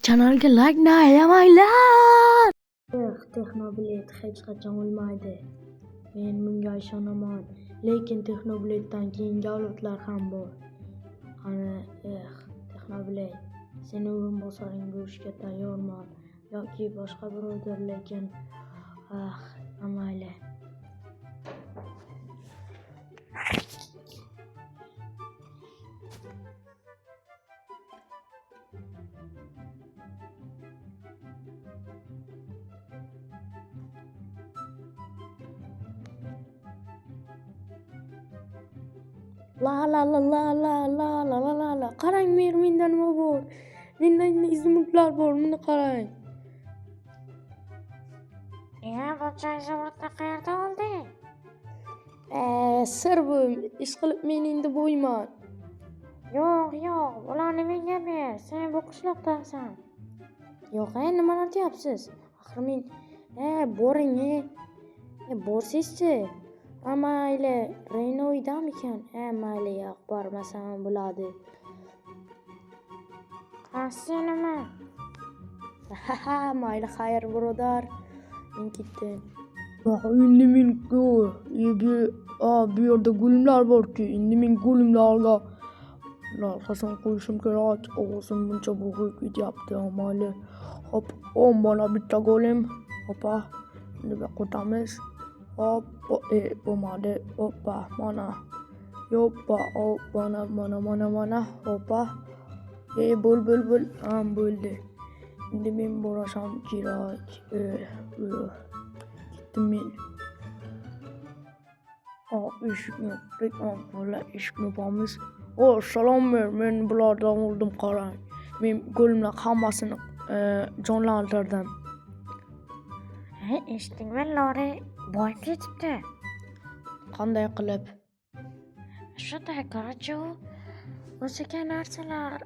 Kanalga like ayamanglar. Texnoblade hech qachon o'lmaydi. Men bunga ishonaman. Lekin Texnoblade'dan keyingi avlodlar ham bor. Qani, Texnoblade, seni o'rinbosaring bo'lishga tayyorman. Yoki boshqa birovdir, lekin mayli. La. Qarang, menda nima bor? Menda izmutlar bor, buni qarang. Buncha izimutni qayerda olding? Sir bu, ish qilib men endi bo'yman. Yo'q, ularni menga ber. Sen bu qishloqdasan. Yo'q, nimalar deyapsiz? Axir men boring, borsiz-chi. Mayli, Reyna uydamikan? Mayli, yo'q, bormasam bo'ladi. Sen nima? Mayli, xayr birodar. Men ketdim. Endi men bu yerda gulimlar borku, endi men gulimlarga qasam qo'yishim kerak. Ovozim buncha bo'g'ib ketyapti. Mayli. Hop, mana bitta golim. Hoppa. Endi bu qo'tamiz. Hop, bo'lmadi. Hoppa, mana. Yoppa, hop, mana. Hoppa. Bo'l. Bo'ldi. Endi men borasham kerak. Ketdim men. Eshikni yopamiz. Salom, men bulardan o'ldim, qarang. Men golimlar hammasini jonlantirdim. Eshitdingmi, Lore? Boyib ketibdi. Qanday qilib? Shunday, qarachi, o'ziga narsalar,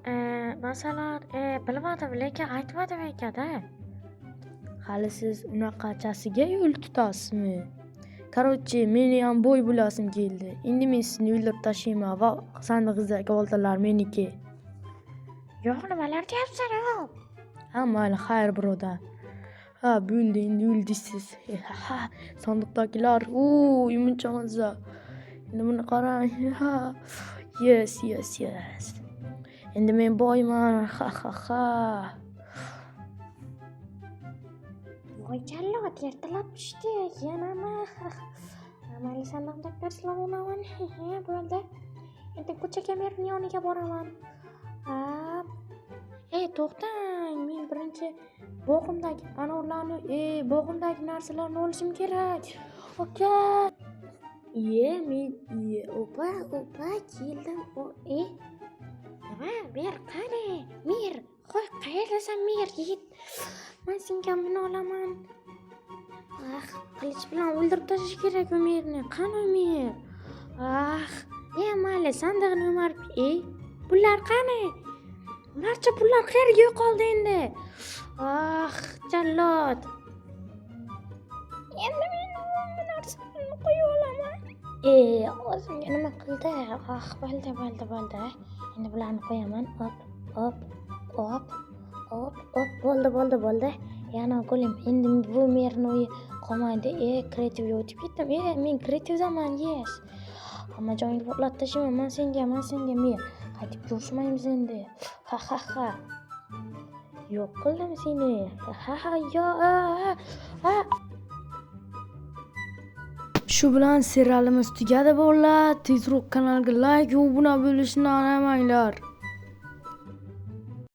masalan, bilmadim, lekin aytmadim ekan-da. Hali siz unaqachasiga yo'l tutasizmi? Qarochi, meni ham bo'y bo'lasim keldi. Endi men sizni o'ldirib tashlayman va sandig'ingizdagi oltinlar meniki. Yo'q, nimalar deyapsan, yo'q? Mayli, xayr birodar. Bo'ldi, endi o'ldingiz. Sandiqdagilar, muncha mazza. Endi buni qarang. Yes. Endi men boyman. Voy jallod, ertalab tushdi. Yanami? Mayli, sandiqdagilar silab olaman. Bo'ldi. Endi ko'chaga merning yoniga boraman. To'xtang, men birinchi bog'imdagi anorlarni, bog'imdagi narsalarni olishim kerak. Aka. Men opa keldim. Nima? Mer qani? Mer. Qo'y, qayerdasan Mer? Yigit. Men senga buni olaman. Qilich bilan o'ldirib tashlash kerak bu Merni. Qani Mer? Mayli, sandig'ini o'marib. Pullar qani? Barcha pullar qayerga yo'qoldi endi? Jallod. Endi men bu narsalarni qo'yib olaman. O'zimga nima qildi? Bo'ldi. Endi bularni qo'yaman. Hop. Bo'ldi. Yana golim. Endi bu merni qolmaydi. Kreativga o'tib ketdim. Men kreativdaman, yes. Hamma joyingni portlatib tashlayman. Men senga mer. Qaytib ko'rishmaymiz endi. Ha. Yo'q qildim seni. Shu bilan serialimiz tugadi bolalar. Tezroq kanalga like va obuna bo'lishni unutmanglar.